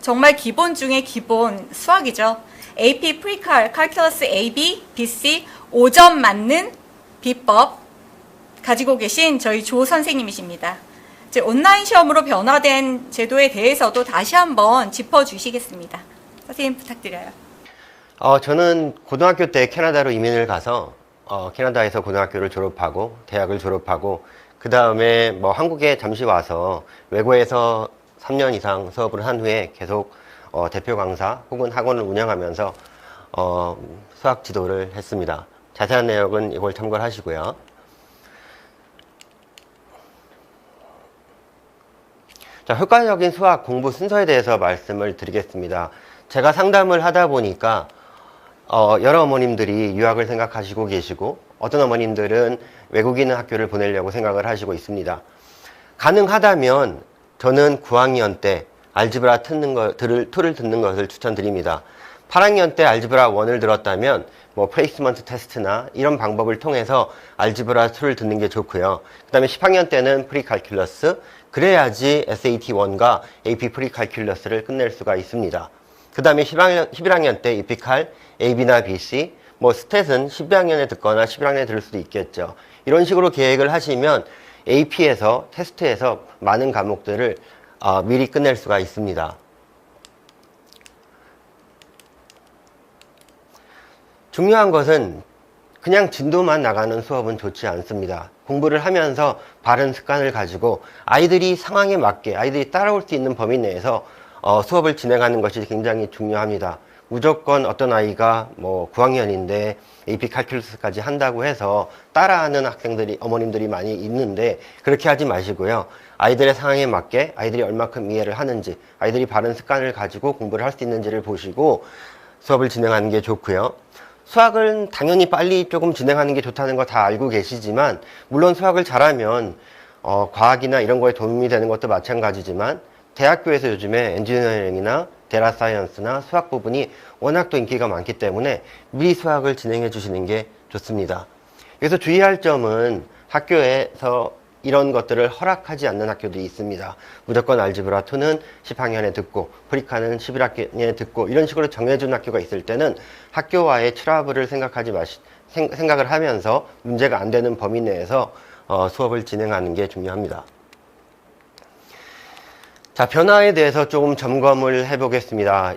정말 기본 중에 기본 수학이죠. AP 프리칼, 칼큘러스 AB, BC 5점 맞는 비법 가지고 계신 저희 조 선생님이십니다. 이제 온라인 시험으로 변화된 제도에 대해서도 다시 한번 짚어주시겠습니다. 선생님 부탁드려요. 저는 고등학교 때 캐나다로 이민을 가서 캐나다에서 고등학교를 졸업하고 대학을 졸업하고 그 다음에 한국에 잠시 와서 외고에서 3년 이상 수업을 한 후에 계속 대표 강사 혹은 학원을 운영하면서 수학 지도를 했습니다. 자세한 내용은 이걸 참고를 하시고요. 자, 효과적인 수학 공부 순서에 대해서 말씀을 드리겠습니다. 제가 상담을 하다 보니까 여러 어머님들이 유학을 생각하시고 계시고 어떤 어머님들은 외국인 학교를 보내려고 생각을 하시고 있습니다. 가능하다면 저는 9학년 때 알지브라 2를 듣는 것을 추천드립니다. 8학년 때 알지브라 1을 들었다면 플레이스먼트 테스트나 이런 방법을 통해서 알지브라 2를 듣는 게 좋고요. 그 다음에 10학년 때는 프리칼큘러스, 그래야지 SAT1과 AP 프리칼큘러스를 끝낼 수가 있습니다. 그 다음에 11학년 때 이피칼, AB나 BC, 스탯은 12학년에 듣거나 11학년에 들을 수도 있겠죠. 이런 식으로 계획을 하시면 AP에서, 테스트에서 많은 과목들을 미리 끝낼 수가 있습니다. 중요한 것은 그냥 진도만 나가는 수업은 좋지 않습니다. 공부를 하면서 바른 습관을 가지고 아이들이 상황에 맞게 아이들이 따라올 수 있는 범위 내에서 수업을 진행하는 것이 굉장히 중요합니다. 무조건 어떤 아이가 9학년인데 AP 칼큘러스까지 한다고 해서 따라하는 학생들이, 어머님들이 많이 있는데 그렇게 하지 마시고요. 아이들의 상황에 맞게 아이들이 얼마큼 이해를 하는지, 아이들이 바른 습관을 가지고 공부를 할 수 있는지를 보시고 수업을 진행하는 게 좋고요. 수학은 당연히 빨리 조금 진행하는 게 좋다는 거 다 알고 계시지만 물론 수학을 잘하면 과학이나 이런 거에 도움이 되는 것도 마찬가지지만 대학교에서 요즘에 엔지니어링이나 데이터 사이언스나 수학 부분이 워낙 또 인기가 많기 때문에 미리 수학을 진행해 주시는 게 좋습니다. 그래서 주의할 점은 학교에서 이런 것들을 허락하지 않는 학교들이 있습니다. 무조건 알지브라 2는 10학년에 듣고 프리카는 11학년에 듣고 이런 식으로 정해준 학교가 있을 때는 학교와의 트러블을 생각을 하면서 문제가 안 되는 범위 내에서 수업을 진행하는 게 중요합니다. 자, 변화에 대해서 조금 점검을 해보겠습니다.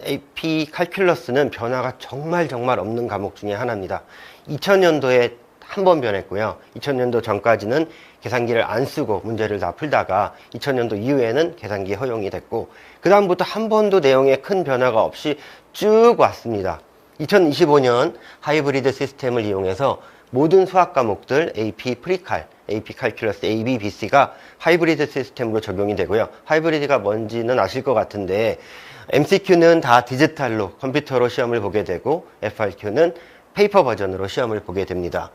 AP 칼큘러스는 변화가 정말 없는 과목 중에 하나입니다. 2000년도에 한 번 변했고요. 2000년도 전까지는 계산기를 안 쓰고 문제를 다 풀다가 2000년도 이후에는 계산기 허용이 됐고 그 다음부터 한 번도 내용에 큰 변화가 없이 쭉 왔습니다. 2025년 하이브리드 시스템을 이용해서 모든 수학 과목들 AP 프리칼, AP 칼큘러스, AB, BC가 하이브리드 시스템으로 적용이 되고요. 하이브리드가 뭔지는 아실 것 같은데 MCQ는 다 디지털로 컴퓨터로 시험을 보게 되고 FRQ는 페이퍼 버전으로 시험을 보게 됩니다.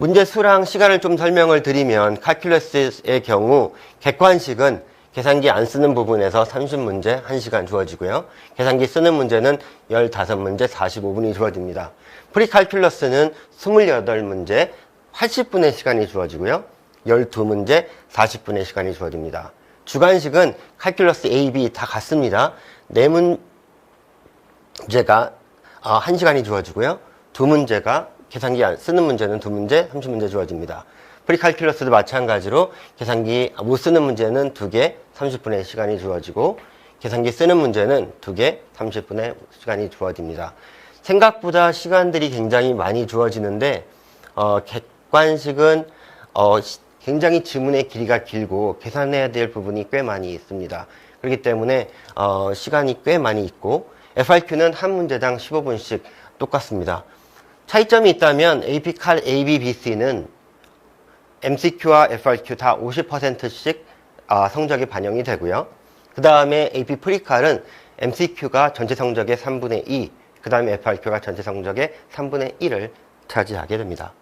문제 수랑 시간을 좀 설명을 드리면 칼큘러스의 경우 객관식은 계산기 안 쓰는 부분에서 30문제 1시간 주어지고요. 계산기 쓰는 문제는 15문제 45분이 주어집니다. 프리칼큘러스는 28문제 80분의 시간이 주어지고요. 12문제 40분의 시간이 주어집니다. 주관식은 칼큘러스 A, B 다 같습니다. 4문제가 1시간이 주어지고요. 2문제가 계산기 안 쓰는 문제는 2문제, 30문제 주어집니다. 프리칼큘러스도 마찬가지로 계산기 못 쓰는 문제는 2개, 30분의 시간이 주어지고 계산기 쓰는 문제는 2개, 30분의 시간이 주어집니다. 생각보다 시간들이 굉장히 많이 주어지는데 객관식은 굉장히 지문의 길이가 길고 계산해야 될 부분이 꽤 많이 있습니다. 그렇기 때문에 시간이 꽤 많이 있고 FRQ는 한 문제당 15분씩 똑같습니다. 차이점이 있다면 AP칼, AB, BC는 MCQ와 FRQ 다 50%씩 성적이 반영이 되고요. 그 다음에 AP 프리칼은 MCQ가 전체 성적의 3분의 2, 그 다음에 FRQ가 전체 성적의 3분의 1을 차지하게 됩니다.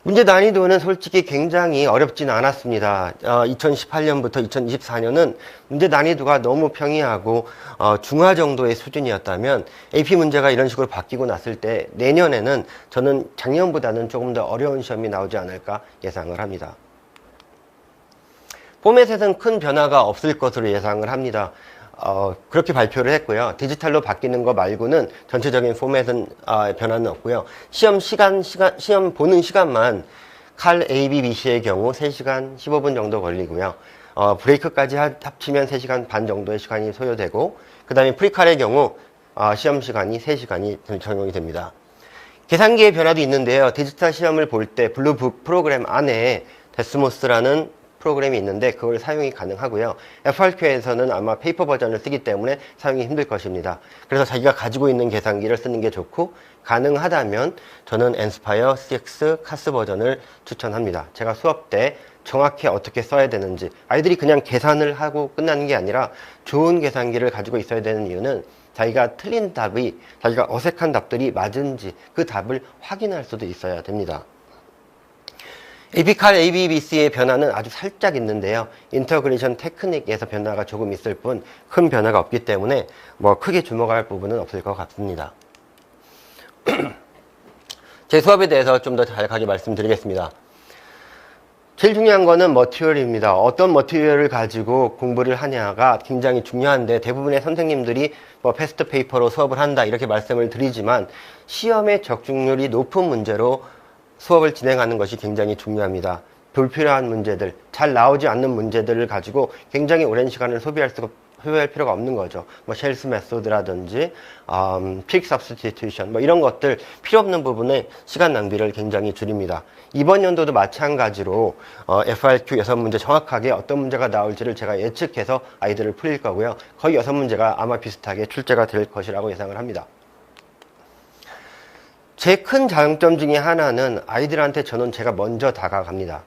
문제 난이도는 솔직히 굉장히 어렵지는 않았습니다. 2018년부터 2024년은 문제 난이도가 너무 평이하고 중하 정도의 수준이었다면 AP 문제가 이런 식으로 바뀌고 났을 때 내년에는 저는 작년보다는 조금 더 어려운 시험이 나오지 않을까 예상을 합니다. 포맷에는 큰 변화가 없을 것으로 예상을 합니다. 그렇게 발표를 했고요. 디지털로 바뀌는 거 말고는 전체적인 포맷은 변화는 없고요. 시험 보는 시간만 칼 AB, BC의 경우 3시간 15분 정도 걸리고요. 브레이크까지 합치면 3시간 반 정도의 시간이 소요되고, 그 다음에 프리칼의 경우 시험 시간이 3시간이 적용이 됩니다. 계산기의 변화도 있는데요. 디지털 시험을 볼 때 블루북 프로그램 안에 데스모스라는 프로그램이 있는데 그걸 사용이 가능하고요. FRQ에서는 아마 페이퍼 버전을 쓰기 때문에 사용이 힘들 것입니다. 그래서 자기가 가지고 있는 계산기를 쓰는 게 좋고, 가능하다면 저는 엔스파이어 CX 카스 버전을 추천합니다. 제가 수업 때 정확히 어떻게 써야 되는지, 아이들이 그냥 계산을 하고 끝나는 게 아니라 좋은 계산기를 가지고 있어야 되는 이유는 자기가 틀린 답이, 자기가 어색한 답들이 맞은지 그 답을 확인할 수도 있어야 됩니다. AP칼 ABBC의 변화는 아주 살짝 있는데요. 인터그레이션 테크닉에서 변화가 조금 있을 뿐 큰 변화가 없기 때문에 뭐 크게 주목할 부분은 없을 것 같습니다. 제 수업에 대해서 좀 더 자세하게 말씀드리겠습니다. 제일 중요한 거는 머티리얼입니다. 어떤 머티리얼을 가지고 공부를 하냐가 굉장히 중요한데, 대부분의 선생님들이 뭐 패스트 페이퍼로 수업을 한다 이렇게 말씀을 드리지만, 시험의 적중률이 높은 문제로 수업을 진행하는 것이 굉장히 중요합니다. 불필요한 문제들, 잘 나오지 않는 문제들을 가지고 굉장히 오랜 시간을 소비할 필요가 없는 거죠. 뭐 쉘스 메소드라든지 픽 서브스티튜션 뭐 이런 것들, 필요 없는 부분에 시간 낭비를 굉장히 줄입니다. 이번 연도도 마찬가지로 FRQ 6문제 정확하게 어떤 문제가 나올지를 제가 예측해서 아이들을 풀릴 거고요. 거의 6문제가 아마 비슷하게 출제가 될 것이라고 예상을 합니다. 제 큰 장점 중에 하나는 아이들한테 저는 제가 먼저 다가갑니다.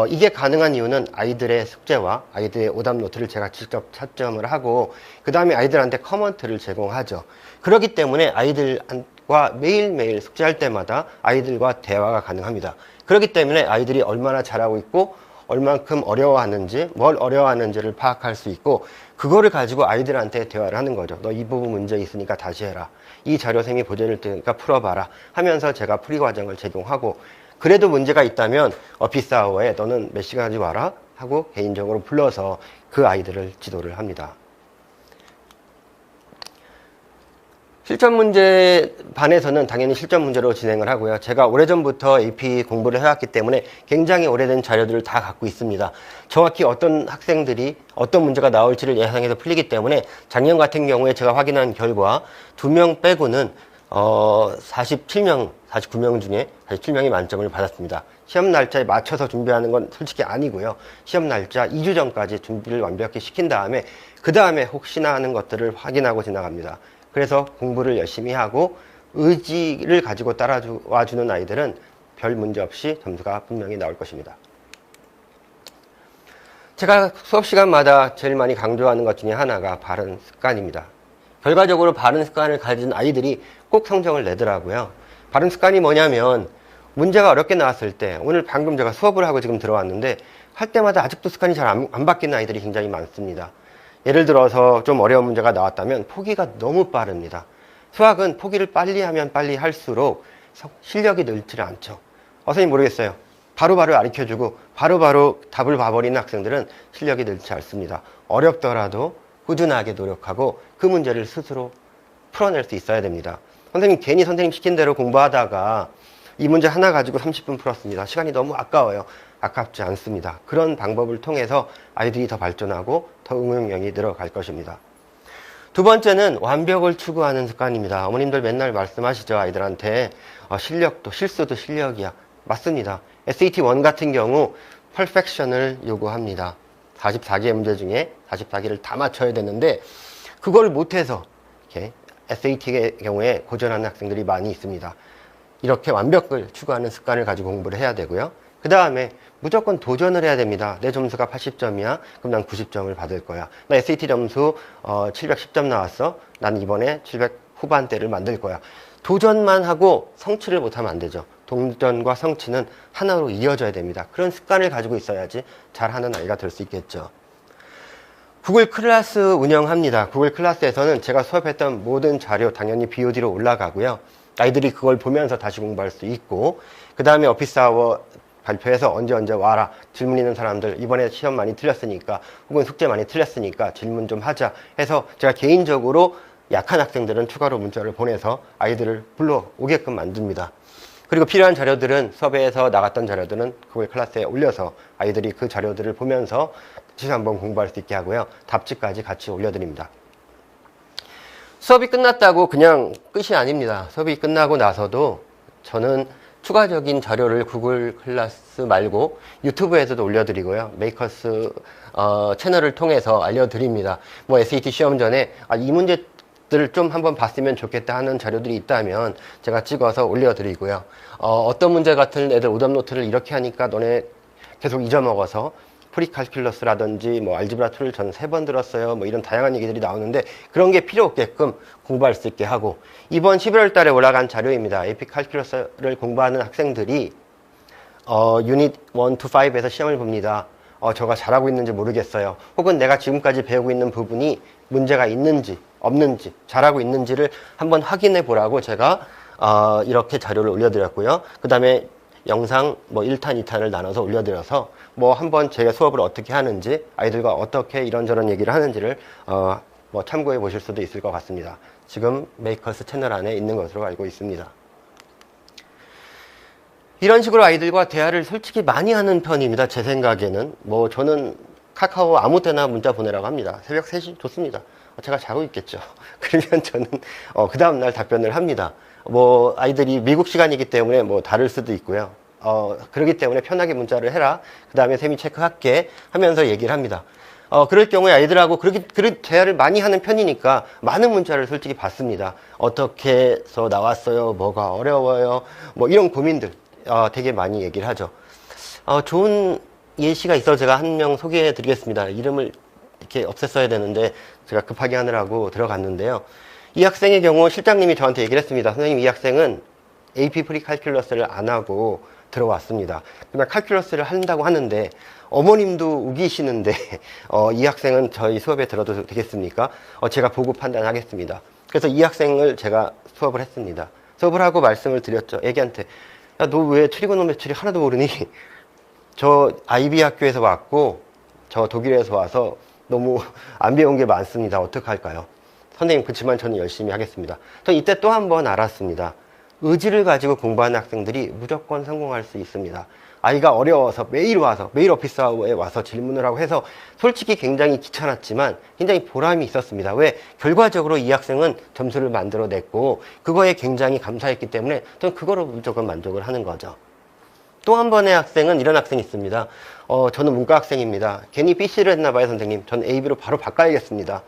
이게 가능한 이유는 아이들의 숙제와 아이들의 오답 노트를 제가 직접 채점을 하고, 그 다음에 아이들한테 커먼트를 제공하죠. 그렇기 때문에 아이들과 매일매일 숙제할 때마다 아이들과 대화가 가능합니다. 그렇기 때문에 아이들이 얼마나 잘하고 있고 얼만큼 어려워하는지, 뭘 어려워하는지를 파악할 수 있고, 그거를 가지고 아이들한테 대화를 하는 거죠. 너 이 부분 문제 있으니까 다시 해라. 이 자료쌤이 보여줄 테니까 풀어봐라 하면서 제가 풀이 과정을 제공하고, 그래도 문제가 있다면 비싸워에 너는 몇 시간 가지고 와라 하고 개인적으로 불러서 그 아이들을 지도를 합니다. 실전 문제 반에서는 당연히 실전 문제로 진행을 하고요. 제가 오래전부터 AP 공부를 해왔기 때문에 굉장히 오래된 자료들을 다 갖고 있습니다. 정확히 어떤 학생들이 어떤 문제가 나올지를 예상해서 풀리기 때문에, 작년 같은 경우에 제가 확인한 결과 2명 빼고는 49명 중에 47명이 만점을 받았습니다. 시험 날짜에 맞춰서 준비하는 건 솔직히 아니고요. 시험 날짜 2주 전까지 준비를 완벽히 시킨 다음에 그 다음에 혹시나 하는 것들을 확인하고 지나갑니다. 그래서 공부를 열심히 하고 의지를 가지고 따라와 주는 아이들은 별 문제 없이 점수가 분명히 나올 것입니다. 제가 수업 시간마다 제일 많이 강조하는 것 중에 하나가 바른 습관입니다. 결과적으로 바른 습관을 가진 아이들이 꼭 성적을 내더라고요. 바른 습관이 뭐냐면, 문제가 어렵게 나왔을 때, 오늘 방금 제가 수업을 하고 지금 들어왔는데 할 때마다 아직도 습관이 잘 안 바뀌는 아이들이 굉장히 많습니다. 예를 들어서 좀 어려운 문제가 나왔다면 포기가 너무 빠릅니다. 수학은 포기를 빨리 하면 빨리 할수록 실력이 늘지 않죠. 선생님 모르겠어요. 바로바로 가르쳐주고 바로바로 답을 봐버리는 학생들은 실력이 늘지 않습니다. 어렵더라도 꾸준하게 노력하고 그 문제를 스스로 풀어낼 수 있어야 됩니다. 선생님 괜히 선생님 시킨 대로 공부하다가 이 문제 하나 가지고 30분 풀었습니다. 시간이 너무 아까워요. 아깝지 않습니다. 그런 방법을 통해서 아이들이 더 발전하고 더 응용력이 늘어갈 것입니다. 두 번째는 완벽을 추구하는 습관입니다. 어머님들 맨날 말씀하시죠. 아이들한테 실력도 실수도 실력이야. 맞습니다. SAT1 같은 경우 퍼펙션을 요구합니다. 44개의 문제 중에 44개를 다 맞춰야 되는데 그걸 못해서 이렇게 SAT의 경우에 고전하는 학생들이 많이 있습니다. 이렇게 완벽을 추구하는 습관을 가지고 공부를 해야 되고요. 그 다음에 무조건 도전을 해야 됩니다. 내 점수가 80점이야? 그럼 난 90점을 받을 거야. 나 SAT 점수 710점 나왔어? 난 이번에 700 후반대를 만들 거야. 도전만 하고 성취를 못하면 안 되죠. 도전과 성취는 하나로 이어져야 됩니다. 그런 습관을 가지고 있어야지 잘하는 아이가 될 수 있겠죠. 구글 클래스 운영합니다. 구글 클래스에서는 제가 수업했던 모든 자료 당연히 BOD로 올라가고요. 아이들이 그걸 보면서 다시 공부할 수 있고, 그 다음에 오피스 아워 발표해서 언제 와라. 질문 있는 사람들 이번에 시험 많이 틀렸으니까 혹은 숙제 많이 틀렸으니까 질문 좀 하자 해서 제가 개인적으로 약한 학생들은 추가로 문자를 보내서 아이들을 불러오게끔 만듭니다. 그리고 필요한 자료들은 수업에서 나갔던 자료들은 구글 클래스에 올려서 아이들이 그 자료들을 보면서 다시 한번 공부할 수 있게 하고요. 답지까지 같이 올려드립니다. 수업이 끝났다고 그냥 끝이 아닙니다. 수업이 끝나고 나서도 저는 추가적인 자료를 구글 클래스 말고 유튜브에서도 올려드리고요. 메이커스 채널을 통해서 알려드립니다. 뭐 SAT 시험 전에 이 문제들을 좀 한번 봤으면 좋겠다 하는 자료들이 있다면 제가 찍어서 올려드리고요. 어떤 문제 같은 애들 오답노트를 이렇게 하니까 너네 계속 잊어먹어서 프리칼큘러스라든지 뭐 알지브라 2를 저는 3번 들었어요. 뭐 이런 다양한 얘기들이 나오는데 그런 게 필요 없게끔 공부할 수 있게 하고 이번 11월 달에 올라간 자료입니다. AP 칼큘러스를 공부하는 학생들이 유닛 1 to 5에서 시험을 봅니다. 저가 잘하고 있는지 모르겠어요. 혹은 내가 지금까지 배우고 있는 부분이 문제가 있는지 없는지 잘하고 있는지를 한번 확인해 보라고 제가 이렇게 자료를 올려드렸고요. 그 다음에 영상 뭐 1탄, 2탄을 나눠서 올려드려서 뭐 한번 제가 수업을 어떻게 하는지 아이들과 어떻게 이런저런 얘기를 하는지를 뭐 참고해 보실 수도 있을 것 같습니다. 지금 메이커스 채널 안에 있는 것으로 알고 있습니다. 이런 식으로 아이들과 대화를 솔직히 많이 하는 편입니다. 제 생각에는 뭐 저는 카카오 아무 때나 문자 보내라고 합니다. 새벽 3시 좋습니다. 제가 자고 있겠죠. 그러면 저는 그 다음날 답변을 합니다. 뭐 아이들이 미국 시간이기 때문에 뭐 다를 수도 있고요. 그렇기 때문에 편하게 문자를 해라. 그 다음에 쌤이 체크할게 하면서 얘기를 합니다. 그럴 경우에 아이들하고 그렇게 대화를 많이 하는 편이니까 많은 문자를 솔직히 받습니다. 어떻게 해서 나왔어요? 뭐가 어려워요? 뭐 이런 고민들 되게 많이 얘기를 하죠. 좋은 예시가 있어서 제가 한 명 소개해 드리겠습니다. 이름을 이렇게 없앴어야 되는데 제가 급하게 하느라고 들어갔는데요. 이 학생의 경우 실장님이 저한테 얘기를 했습니다. 선생님, 이 학생은 AP 프리칼큘러스를 안 하고 들어왔습니다. 그냥 칼큘러스를 한다고 하는데 어머님도 우기시는데 이 학생은 저희 수업에 들어도 되겠습니까? 제가 보고 판단하겠습니다. 그래서 이 학생을 제가 수업을 했습니다. 수업을 하고 말씀을 드렸죠. 애기한테 야, 너 왜 트리고노메트리 하나도 모르니? 저 IB 학교에서 왔고 저 독일에서 와서 너무 안 배운 게 많습니다. 어떡할까요? 선생님, 그렇지만 저는 열심히 하겠습니다. 저 이때 또 한 번 알았습니다. 의지를 가지고 공부하는 학생들이 무조건 성공할 수 있습니다. 아이가 어려워서 매일 와서 매일 오피스아워에 와서 질문을 하고 해서 솔직히 굉장히 귀찮았지만 굉장히 보람이 있었습니다. 왜? 결과적으로 이 학생은 점수를 만들어냈고 그거에 굉장히 감사했기 때문에 저는 그거로 무조건 만족을 하는 거죠. 또 한 번의 학생은 이런 학생이 있습니다. 저는 문과 학생입니다. 괜히 BC를 했나 봐요, 선생님. 전 AB로 바로 바꿔야겠습니다.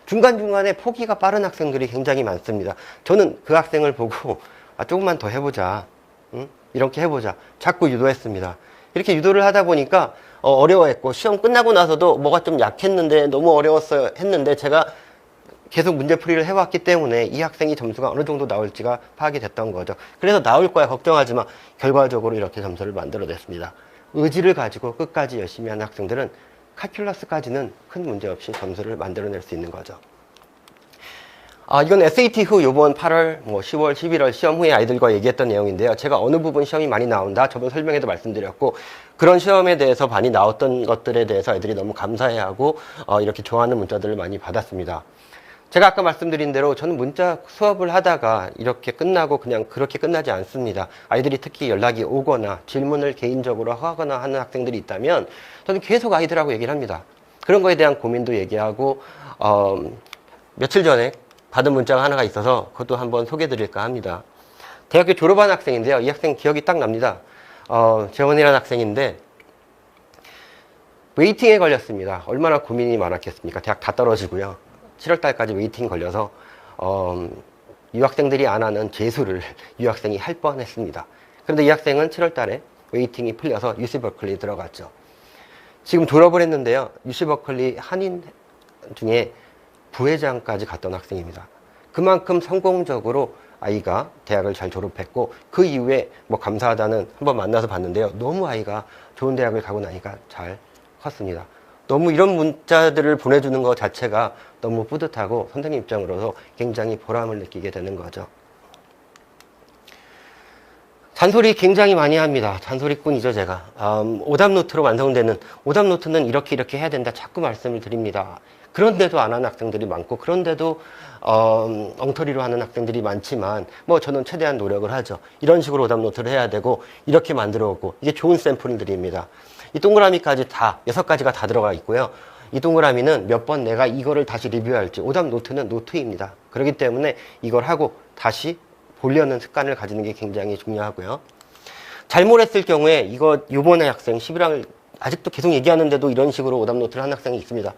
중간중간에 포기가 빠른 학생들이 굉장히 많습니다. 저는 그 학생을 보고 조금만 더 해보자. 응? 이렇게 해보자. 자꾸 유도했습니다. 이렇게 유도를 하다 보니까 어려워했고 시험 끝나고 나서도 뭐가 좀 약했는데 너무 어려웠어요 했는데 제가 계속 문제풀이를 해왔기 때문에 이 학생이 점수가 어느 정도 나올지가 파악이 됐던 거죠. 그래서 나올 거야 걱정하지 마. 결과적으로 이렇게 점수를 만들어냈습니다. 의지를 가지고 끝까지 열심히 하는 학생들은 칼큘러스까지는 큰 문제 없이 점수를 만들어낼 수 있는 거죠. 이건 SAT 후 요번 8월, 10월, 11월 시험 후에 아이들과 얘기했던 내용인데요. 제가 어느 부분 시험이 많이 나온다. 저번 설명에도 말씀드렸고 그런 시험에 대해서 많이 나왔던 것들에 대해서 아이들이 너무 감사해하고 이렇게 좋아하는 문자들을 많이 받았습니다. 제가 아까 말씀드린 대로 저는 문자 수업을 하다가 이렇게 끝나고 그냥 그렇게 끝나지 않습니다. 아이들이 특히 연락이 오거나 질문을 개인적으로 하거나 하는 학생들이 있다면 저는 계속 아이들하고 얘기를 합니다. 그런 거에 대한 고민도 얘기하고 며칠 전에 받은 문자가 하나가 있어서 그것도 한번 소개해 드릴까 합니다. 대학교 졸업한 학생인데요. 이 학생 기억이 딱 납니다. 재원이라는 학생인데 웨이팅에 걸렸습니다. 얼마나 고민이 많았겠습니까? 대학 다 떨어지고요. 7월 달까지 웨이팅 걸려서 유학생들이 안 하는 재수를 유학생이 할 뻔했습니다. 그런데 이 학생은 7월 달에 웨이팅이 풀려서 UC 버클리 들어갔죠. 지금 졸업을 했는데요. UC 버클리 한인 중에 부회장까지 갔던 학생입니다. 그만큼 성공적으로 아이가 대학을 잘 졸업했고 그 이후에 뭐 감사하다는 한번 만나서 봤는데요. 너무 아이가 좋은 대학을 가고 나니까 잘 컸습니다. 너무 이런 문자들을 보내주는 것 자체가 너무 뿌듯하고 선생님 입장으로서 굉장히 보람을 느끼게 되는 거죠. 잔소리 굉장히 많이 합니다. 잔소리꾼이죠, 제가. 오답 노트로 완성되는, 오답 노트는 이렇게 해야 된다. 자꾸 말씀을 드립니다. 그런데도 안 하는 학생들이 많고, 그런데도, 엉터리로 하는 학생들이 많지만, 뭐 저는 최대한 노력을 하죠. 이런 식으로 오답 노트를 해야 되고, 이렇게 만들어 오고, 이게 좋은 샘플들입니다. 이 동그라미까지 다, 6가지가 다 들어가 있고요. 이 동그라미는 몇 번 내가 이거를 다시 리뷰할지, 오답 노트는 노트입니다. 그렇기 때문에 이걸 하고 다시 보려는 습관을 가지는 게 굉장히 중요하고요. 잘못했을 경우에 이거 요번에 학생 11학을 아직도 계속 얘기하는데도 이런 식으로 오답 노트를 한 학생이 있습니다.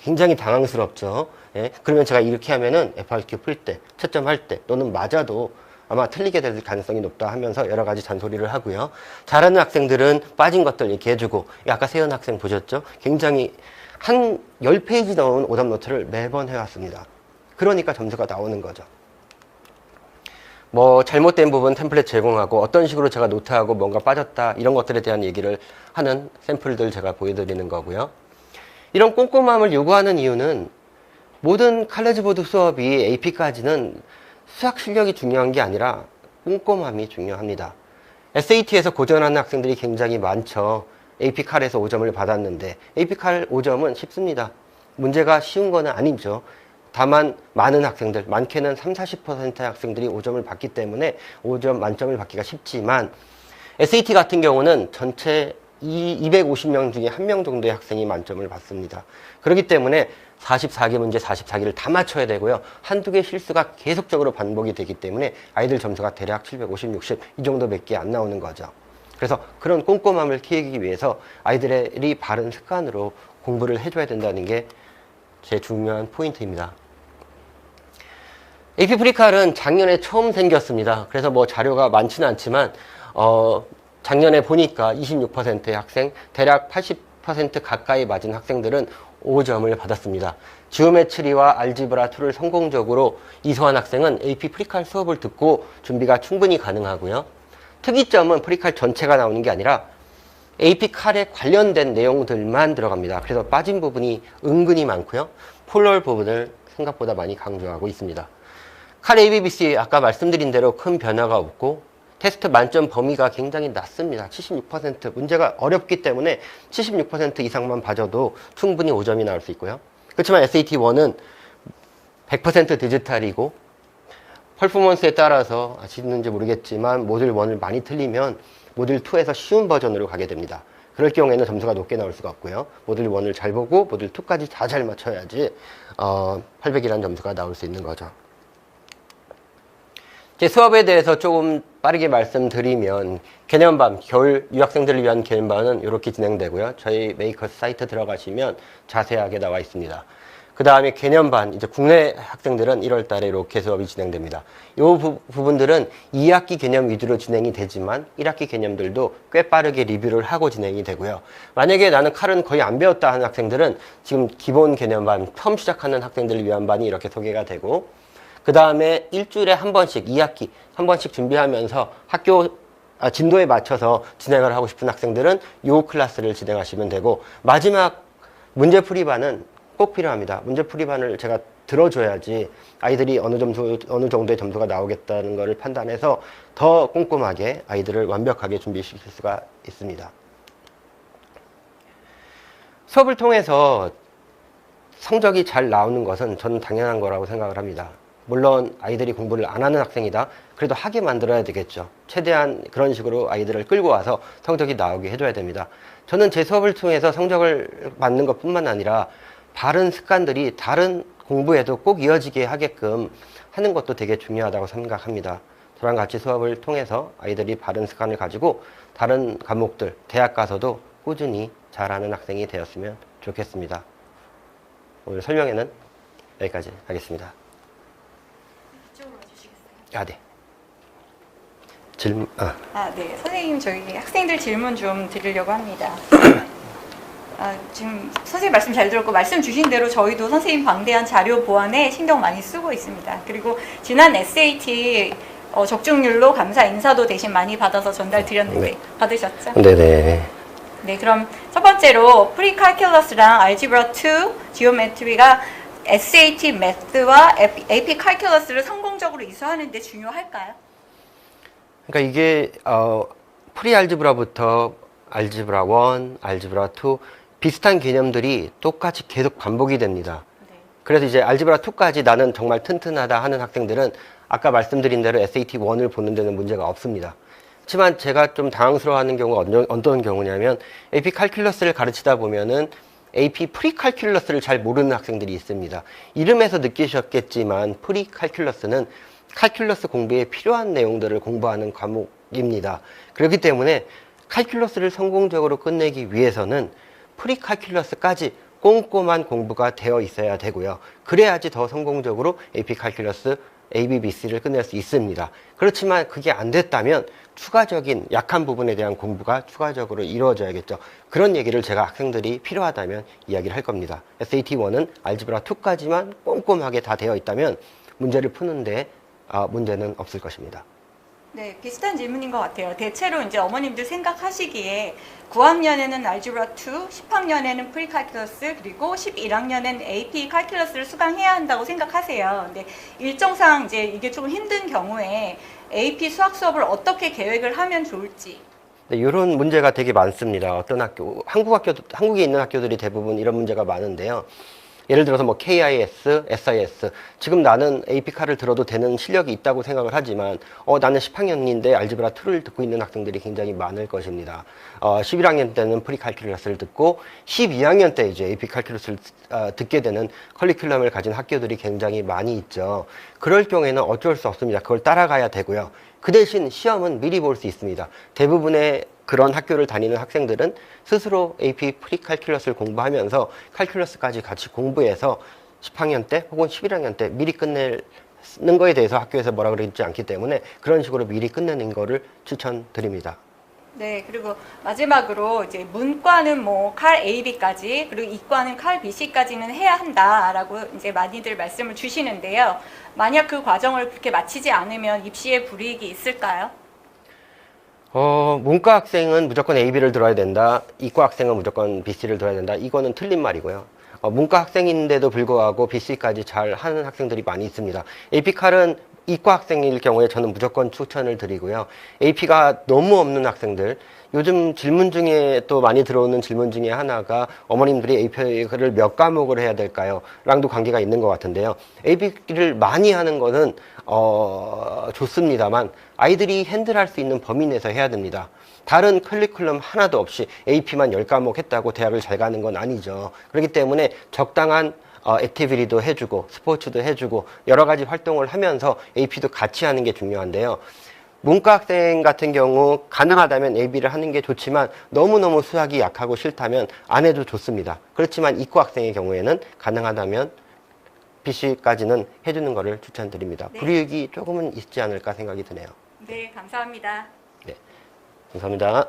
굉장히 당황스럽죠. 예? 그러면 제가 이렇게 하면은 FRQ 풀 때, 채점할 때 너는 맞아도 아마 틀리게 될 가능성이 높다 하면서 여러 가지 잔소리를 하고요. 잘하는 학생들은 빠진 것들 이렇게 해주고, 아까 세연 학생 보셨죠? 굉장히 한 10페이지 넘은 오답 노트를 매번 해왔습니다. 그러니까 점수가 나오는 거죠. 뭐 잘못된 부분 템플릿 제공하고 어떤 식으로 제가 노트하고 뭔가 빠졌다 이런 것들에 대한 얘기를 하는 샘플들 제가 보여드리는 거고요. 이런 꼼꼼함을 요구하는 이유는 모든 칼리지 보드 수업이 AP까지는 수학 실력이 중요한 게 아니라 꼼꼼함이 중요합니다. SAT에서 고전하는 학생들이 굉장히 많죠. AP칼에서 5점을 받았는데 AP칼 5점은 쉽습니다. 문제가 쉬운 거는 아니죠. 다만 많은 학생들, 많게는 30-40%의 학생들이 5점을 받기 때문에 5점 만점을 받기가 쉽지만 SAT 같은 경우는 전체 250명 중에 1명 정도의 학생이 만점을 받습니다. 그렇기 때문에 44개 문제 44개를 다 맞춰야 되고요. 한두 개 실수가 계속적으로 반복이 되기 때문에 아이들 점수가 대략 750, 60 이 정도밖에 안 나오는 거죠. 그래서 그런 꼼꼼함을 키우기 위해서 아이들이 바른 습관으로 공부를 해줘야 된다는 게 제 중요한 포인트입니다. AP 프리칼은 작년에 처음 생겼습니다. 그래서 뭐 자료가 많지는 않지만 작년에 보니까 26%의 학생, 대략 80% 가까이 맞은 학생들은 5점을 받았습니다. 지오메트리와 알지브라2를 성공적으로 이수한 학생은 AP 프리칼 수업을 듣고 준비가 충분히 가능하고요. 특이점은 프리칼 전체가 나오는 게 아니라 AP 칼에 관련된 내용들만 들어갑니다. 그래서 빠진 부분이 은근히 많고요. 폴럴 부분을 생각보다 많이 강조하고 있습니다. 칼 ABBC 아까 말씀드린 대로 큰 변화가 없고 테스트 만점 범위가 굉장히 낮습니다. 76%. 문제가 어렵기 때문에 76% 이상만 봐줘도 충분히 5점이 나올 수 있고요. 그렇지만 SAT1은 100% 디지털이고 퍼포먼스에 따라서 아시는지 모르겠지만 모듈 1을 많이 틀리면 모듈 2에서 쉬운 버전으로 가게 됩니다. 그럴 경우에는 점수가 높게 나올 수가 없고요. 모듈 1을 잘 보고 모듈 2까지 다 잘 맞춰야지 800이라는 점수가 나올 수 있는 거죠. 제 수업에 대해서 조금 빠르게 말씀드리면 개념반, 겨울 유학생들을 위한 개념반은 이렇게 진행되고요. 저희 메이커스 사이트 들어가시면 자세하게 나와 있습니다. 그 다음에 개념반, 이제 국내 학생들은 1월 달에 이렇게 수업이 진행됩니다. 이 부분들은 2학기 개념 위주로 진행이 되지만 1학기 개념들도 꽤 빠르게 리뷰를 하고 진행이 되고요. 만약에 나는 칼은 거의 안 배웠다 하는 학생들은 지금 기본 개념반, 처음 시작하는 학생들을 위한 반이 이렇게 소개가 되고 그 다음에 일주일에 한 번씩 2학기 한 번씩 준비하면서 학교 진도에 맞춰서 진행을 하고 싶은 학생들은 이 클래스를 진행하시면 되고 마지막 문제풀이반은 꼭 필요합니다. 문제풀이반을 제가 들어줘야지 아이들이 어느 정도의 점수가 나오겠다는 것을 판단해서 더 꼼꼼하게 아이들을 완벽하게 준비시킬 수가 있습니다. 수업을 통해서 성적이 잘 나오는 것은 저는 당연한 거라고 생각을 합니다. 물론 아이들이 공부를 안 하는 학생이다. 그래도 하게 만들어야 되겠죠. 최대한 그런 식으로 아이들을 끌고 와서 성적이 나오게 해줘야 됩니다. 저는 제 수업을 통해서 성적을 받는 것뿐만 아니라 바른 습관들이 다른 공부에도 꼭 이어지게 하게끔 하는 것도 되게 중요하다고 생각합니다. 저랑 같이 수업을 통해서 아이들이 바른 습관을 가지고 다른 과목들, 대학 가서도 꾸준히 잘하는 학생이 되었으면 좋겠습니다. 오늘 설명회는 여기까지 하겠습니다. 이쪽으로 와주시겠어요? 네. 질문, 네. 선생님, 저희 학생들 질문 좀 드리려고 합니다. 지금 선생님 말씀 잘 들었고 말씀 주신 대로 저희도 선생님 방대한 자료 보완에 신경 많이 쓰고 있습니다. 그리고 지난 SAT 적중률로 감사 인사도 대신 많이 받아서 전달 드렸는데 받으셨죠? 네네. 네, 그럼 첫 번째로 프리칼큘러스랑 알지브라2, 지오메트리가 SAT 매스와 AP 칼큘러스를 성공적으로 이수하는 데 중요할까요? 그러니까 이게 프리 알지브라부터 알지브라 1, 알지브라 2 비슷한 개념들이 똑같이 계속 반복이 됩니다. 네. 그래서 이제 알지브라 2까지 나는 정말 튼튼하다 하는 학생들은 아까 말씀드린 대로 SAT 1을 보는 데는 문제가 없습니다. 하지만 제가 좀 당황스러워하는 경우가 어떤 경우냐면 AP 칼큘러스를 가르치다 보면은 AP 프리칼큘러스를 잘 모르는 학생들이 있습니다. 이름에서 느끼셨겠지만 프리칼큘러스는 칼큘러스 공부에 필요한 내용들을 공부하는 과목입니다. 그렇기 때문에 칼큘러스를 성공적으로 끝내기 위해서는 프리칼큘러스까지 꼼꼼한 공부가 되어 있어야 되고요. 그래야지 더 성공적으로 AP 칼큘러스 ABBC를 끝낼 수 있습니다. 그렇지만 그게 안 됐다면 추가적인 약한 부분에 대한 공부가 추가적으로 이루어져야겠죠. 그런 얘기를 제가 학생들이 필요하다면 이야기를 할 겁니다. SAT1은 알지브라 2까지만 꼼꼼하게 다 되어 있다면 문제를 푸는데 문제는 없을 것입니다. 네, 비슷한 질문인 것 같아요. 대체로 이제 어머님들 생각하시기에 9학년에는 알지브라 2, 10학년에는 프리칼큘러스, 그리고 11학년에는 AP 칼큘러스를 수강해야 한다고 생각하세요. 근데 일정상 이제 이게 조금 힘든 경우에 AP 수학 수업을 어떻게 계획을 하면 좋을지. 네, 이런 문제가 되게 많습니다. 어떤 한국에 있는 학교들이 대부분 이런 문제가 많은데요. 예를 들어서 뭐 KIS, SIS. 지금 나는 AP칼을 들어도 되는 실력이 있다고 생각을 하지만, 나는 10학년인데 알지브라 2를 듣고 있는 학생들이 굉장히 많을 것입니다. 11학년 때는 프리칼큘러스를 듣고, 12학년 때 이제 AP 칼큘러스를 듣게 되는 커리큘럼을 가진 학교들이 굉장히 많이 있죠. 그럴 경우에는 어쩔 수 없습니다. 그걸 따라가야 되고요. 그 대신 시험은 미리 볼 수 있습니다. 대부분의 그런 학교를 다니는 학생들은 스스로 AP 프리칼큘러스를 공부하면서 칼큘러스까지 같이 공부해서 10학년 때 혹은 11학년 때 미리 끝내는 거에 대해서 학교에서 뭐라 그러지 않기 때문에 그런 식으로 미리 끝내는 거를 추천드립니다. 네, 그리고 마지막으로 이제 문과는 뭐 칼 AB까지, 그리고 이과는 칼 BC까지는 해야 한다라고 이제 많이들 말씀을 주시는데요. 만약 그 과정을 그렇게 마치지 않으면 입시에 불이익이 있을까요? 문과 학생은 무조건 AB를 들어야 된다. 이과 학생은 무조건 BC를 들어야 된다. 이거는 틀린 말이고요. 문과 학생인데도 불구하고 BC까지 잘 하는 학생들이 많이 있습니다. AP칼은 이과 학생일 경우에 저는 무조건 추천을 드리고요. AP가 너무 없는 학생들, 요즘 질문 중에 또 많이 들어오는 질문 중에 하나가 어머님들이 AP를 몇 과목을 해야 될까요? 랑도 관계가 있는 것 같은데요. AP를 많이 하는 거는 좋습니다만 아이들이 핸들할 수 있는 범위 내에서 해야 됩니다. 다른 커리큘럼 하나도 없이 AP만 10과목 했다고 대학을 잘 가는 건 아니죠. 그렇기 때문에 적당한 액티비티도 해주고 스포츠도 해주고 여러 가지 활동을 하면서 AP도 같이 하는 게 중요한데요. 문과 학생 같은 경우 가능하다면 AB를 하는 게 좋지만 너무너무 수학이 약하고 싫다면 안 해도 좋습니다. 그렇지만 이과 학생의 경우에는 가능하다면 BC까지는 해주는 것을 추천드립니다. 네. 불이익이 조금은 있지 않을까 생각이 드네요. 네, 감사합니다. 네, 감사합니다.